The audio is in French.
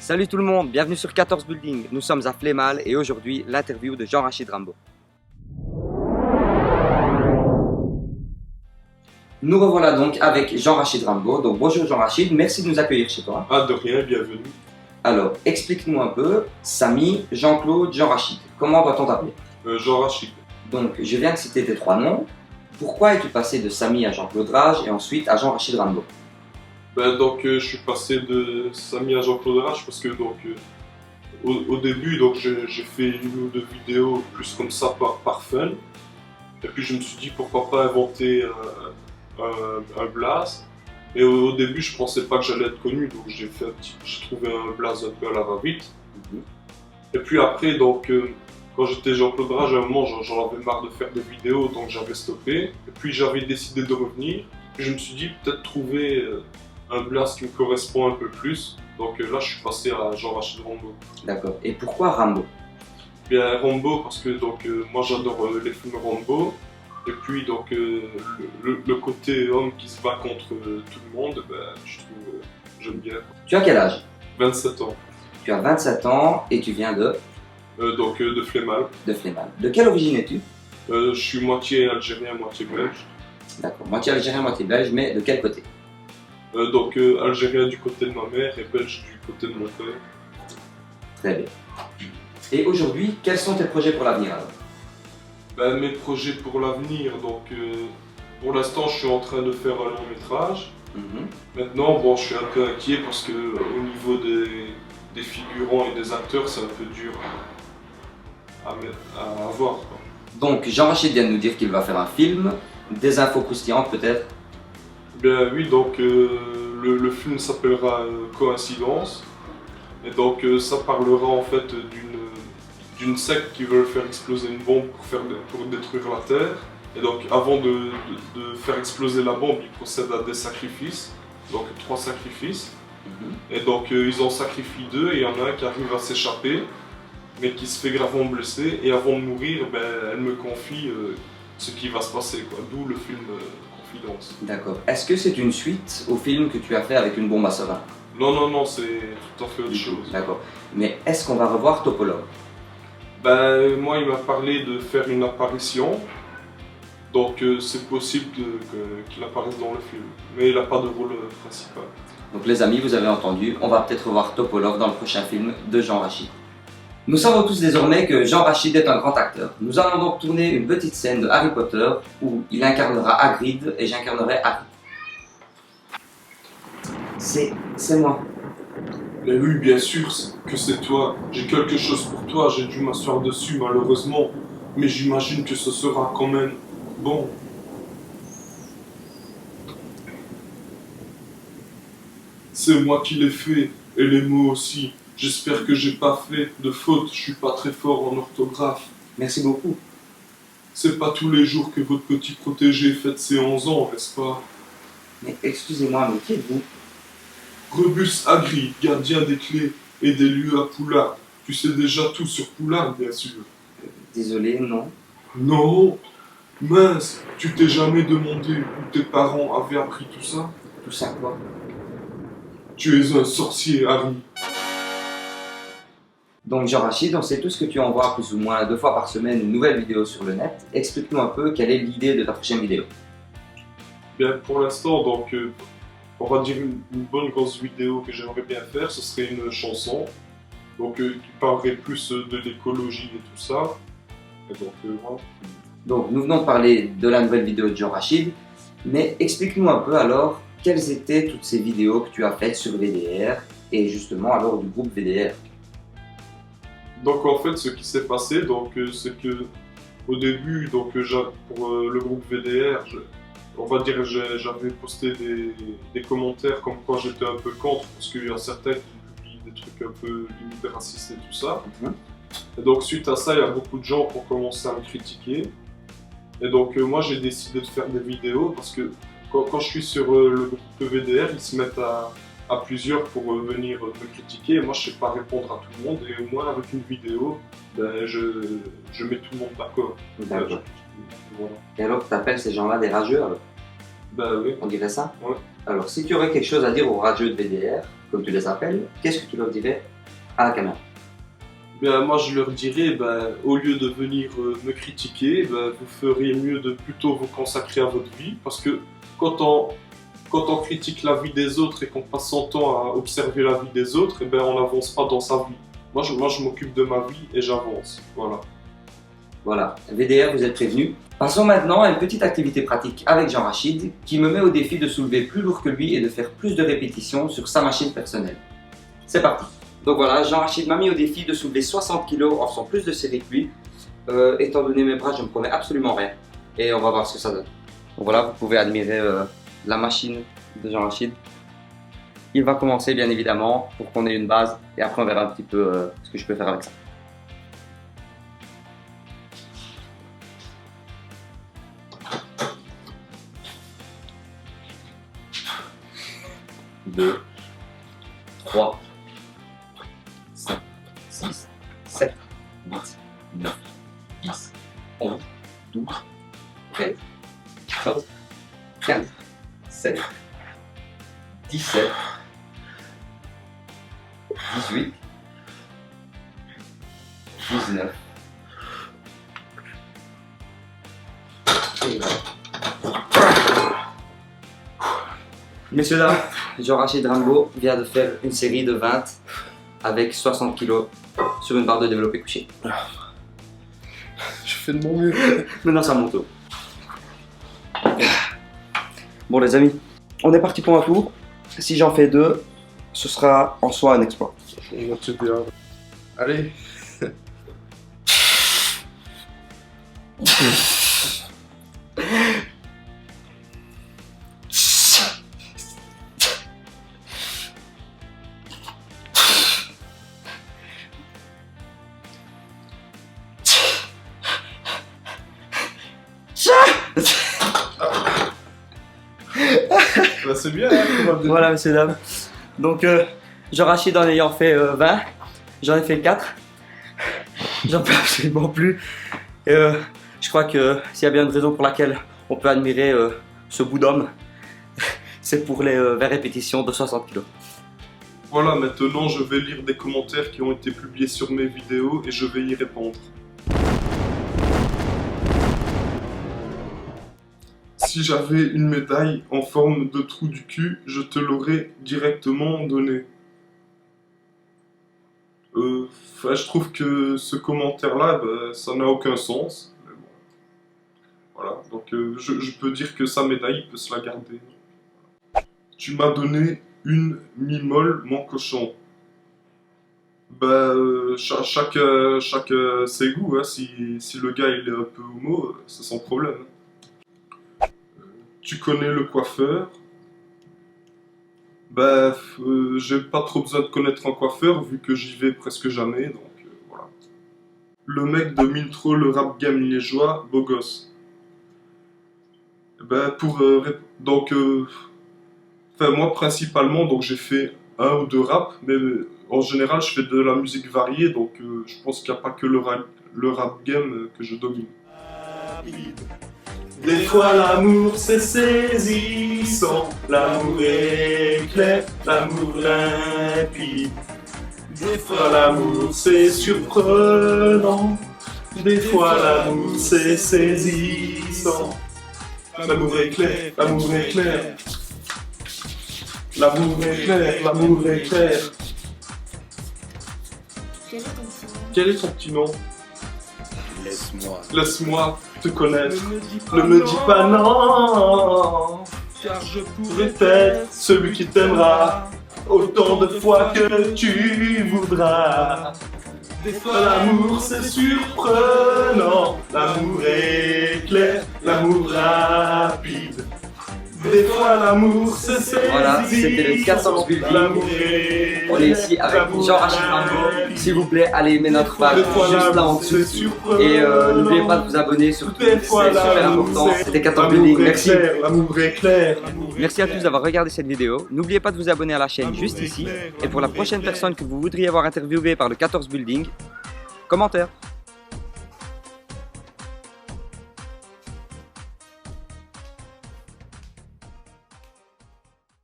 Salut tout le monde, bienvenue sur 14 Building. Nous sommes à Flémal et aujourd'hui l'interview de Jean-Rachid Rambo. Nous revoilà donc avec Jean-Rachid Rambo. Donc bonjour Jean-Rachid, merci de nous accueillir chez toi. Ah, de rien, bienvenue. Alors, explique-nous un peu, Samy, Jean-Claude, Jean-Rachid. Comment va-t-on t'appeler? Jean-Rachid. Donc, je viens de citer tes trois noms. Pourquoi es-tu passé de Samy à Jean-Claude Rage et ensuite à Jean-Rachid Rambo? Je suis passé de Samy à Jean-Claude Rage parce que au début j'ai fait une ou deux vidéos plus comme ça par fun. Et puis je me suis dit pourquoi pas inventer un blaze. Et au début je pensais pas que j'allais être connu, donc j'ai trouvé un blaze un peu à la va-vite. Et puis après quand j'étais Jean-Claude Rage, à un moment j'en avais marre de faire des vidéos, donc j'avais stoppé. Et puis j'avais décidé de revenir. Et je me suis dit peut-être trouver un blaze qui me correspond un peu plus. Donc là je suis passé à Jean-Rachid Rambo. D'accord. Et pourquoi Rambo? Bien Rambo parce que moi j'adore les films Rambo. Et puis le côté homme qui se bat contre tout le monde, je trouve j'aime bien. Tu as quel âge? 27 ans. Tu as 27 ans et tu viens de De Flémal. De Flémal. De quelle origine es-tu? Je suis moitié algérien, moitié belge. D'accord. Moitié algérien, moitié belge, mais de quel côté? Algérien du côté de ma mère et belge du côté de mon père. Très bien. Et aujourd'hui, quels sont tes projets pour l'avenir alors? Mes projets pour l'avenir, pour l'instant je suis en train de faire un long métrage. Maintenant je suis un peu inquiet parce que au niveau des figurants et des acteurs c'est un peu dur à avoir. Donc Jean-Rachid vient de nous dire qu'il va faire un film, des infos croustillantes peut-être? Oui, le film s'appellera Coïncidence. Et ça parlera en fait d'une secte qui veut faire exploser une bombe pour détruire la Terre. Et donc avant de faire exploser la bombe, ils procèdent à des sacrifices, donc 3 sacrifices. Et ils en sacrifient 2 et il y en a un qui arrive à s'échapper, mais qui se fait gravement blesser. Et avant de mourir, elle me confie ce qui va se passer, d'où le film Confidence. D'accord. Est-ce que c'est une suite au film que tu as fait avec une bombe à serin? Non, c'est tout à fait autre chose. D'accord. Mais est-ce qu'on va revoir Topolov? Moi, il m'a parlé de faire une apparition. Donc c'est possible qu'il apparaisse dans le film. Mais il n'a pas de rôle principal. Donc les amis, vous avez entendu, on va peut-être revoir Topolov dans le prochain film de Jean-Rachid. Nous savons tous désormais que Jean-Rachid est un grand acteur. Nous allons donc tourner une petite scène de Harry Potter où il incarnera Hagrid et j'incarnerai Harry. C'est moi. Mais oui, bien sûr que c'est toi. J'ai quelque chose pour toi, j'ai dû m'asseoir dessus malheureusement. Mais j'imagine que ce sera quand même bon. C'est moi qui l'ai fait, et les mots aussi. J'espère que j'ai pas fait de faute, je suis pas très fort en orthographe. Merci beaucoup. C'est pas tous les jours que votre petit protégé fête ses 11 ans, n'est-ce pas? Mais excusez-moi, mais qui êtes-vous? Rebus Hagrid, gardien des clés et des lieux à Poulard. Tu sais déjà tout sur Poulard, bien sûr. Désolé, non. Non? Mince, tu t'es jamais demandé où tes parents avaient appris tout ça? Tout ça quoi? Tu es un sorcier, Harry. Donc Jean-Rachid, on sait tous que tu envoies plus ou moins 2 fois par semaine une nouvelle vidéo sur le net. Explique-nous un peu quelle est l'idée de ta prochaine vidéo. Bien, pour l'instant, on va dire une bonne grosse vidéo que j'aimerais bien faire, ce serait une chanson. Qui parlerait plus de l'écologie et tout ça. Et voilà. Donc nous venons de parler de la nouvelle vidéo de Jean-Rachid, mais explique-nous un peu alors quelles étaient toutes ces vidéos que tu as faites sur VDR et justement alors du groupe VDR. En fait ce qui s'est passé, c'est que au début, pour le groupe VDR, on va dire j'avais posté des commentaires comme quoi j'étais un peu contre, parce qu'il y a certains qui publient des trucs un peu limite racistes et tout ça. Et suite à ça, il y a beaucoup de gens qui ont commencé à me critiquer. Et moi j'ai décidé de faire des vidéos parce que quand je suis sur le groupe VDR, ils se mettent à plusieurs pour venir me critiquer. Et moi je sais pas répondre à tout le monde et au moins avec une vidéo, je mets tout le monde d'accord. D'accord. Voilà. Et alors tu appelles ces gens-là des rageux alors? Oui. On dirait ça? Ouais. Alors, si tu aurais quelque chose à dire aux rageux de VDR, comme tu les appelles, qu'est-ce que tu leur dirais à la caméra? Ben, moi, je leur dirais, ben, au lieu de venir me critiquer, ben, vous feriez mieux de plutôt vous consacrer à votre vie, parce que quand on critique la vie des autres et qu'on passe son temps à observer la vie des autres, eh ben, on n'avance pas dans sa vie. Moi, je m'occupe de ma vie et j'avance. Voilà. Voilà, VDR, vous êtes prévenus. Passons maintenant à une petite activité pratique avec Jean-Rachid qui me met au défi de soulever plus lourd que lui et de faire plus de répétitions sur sa machine personnelle. C'est parti. Donc voilà, Jean-Rachid m'a mis au défi de soulever 60 kg en faisant plus de séries que lui. Étant donné mes bras, je ne me promets absolument rien. Et on va voir ce que ça donne. Donc voilà, vous pouvez admirer la machine de Jean-Rachid. Il va commencer bien évidemment pour qu'on ait une base et après on verra un petit peu ce que je peux faire avec ça. Deux, 3, 5, 6, 7, 8, 9, 10, 11, 12, 13, 14, 15, 16, 17, 18, 19, et 20. Messieurs, dames, Jean-Rachid Rimbaud vient de faire une série de 20 avec 60 kg sur une barre de développé couché. Je fais de mon mieux. Maintenant, c'est à mon tour. Bon, les amis, on est parti pour un tour. Si j'en fais 2, ce sera en soi un exploit. On va t'aider. Allez. Bah, c'est bien, hein, Voilà, messieurs, dames. Donc, Jean-Rachid en ayant fait 20, j'en ai fait 4. J'en peux absolument plus. Et, je crois que s'il y a bien une raison pour laquelle on peut admirer ce bout d'homme, c'est pour les 20 répétitions de 60 kg. Voilà, maintenant je vais lire des commentaires qui ont été publiés sur mes vidéos et je vais y répondre. Si j'avais une médaille en forme de trou du cul, je te l'aurais directement donnée. Je trouve que ce commentaire-là, ça n'a aucun sens. Mais bon. Voilà, donc je peux dire que sa médaille, il peut se la garder. Tu m'as donné une mi-molle, mon cochon. Chaque ses goûts, hein. Si le gars il est un peu homo, c'est son problème. Tu connais le coiffeur? J'ai pas trop besoin de connaître un coiffeur vu que j'y vais presque jamais, donc voilà. Le mec domine trop le rap game liégeois, beau gosse. Moi principalement, donc j'ai fait 1 ou 2 raps, mais en général je fais de la musique variée, donc je pense qu'il n'y a pas que le rap game que je domine. Des fois l'amour c'est saisissant, l'amour est clair, l'amour limpide. Des fois l'amour c'est surprenant, des fois l'amour c'est saisissant. L'amour est clair, l'amour est clair. L'amour est clair, l'amour est clair. Quel est ton petit nom? Laisse-moi te connaître. Ne me dis pas non, car je pourrais être celui qui t'aimera autant de fois que tu voudras. Des fois l'amour c'est surprenant, l'amour est clair, l'amour rapide. Des fois l'amour c'est saisissant. Voilà, c'était le 14 building. On est ici avec Jean-Rachid Rimbaud. S'il vous plaît, allez aimer notre page juste là en dessous. Et n'oubliez pas de vous abonner surtout, c'est super important. C'était 14 building, merci. L'amour est clair. Merci à tous d'avoir regardé cette vidéo. N'oubliez pas de vous abonner à la chaîne juste ici. Et pour la prochaine personne que vous voudriez avoir interviewée par le 14 building, commentaire.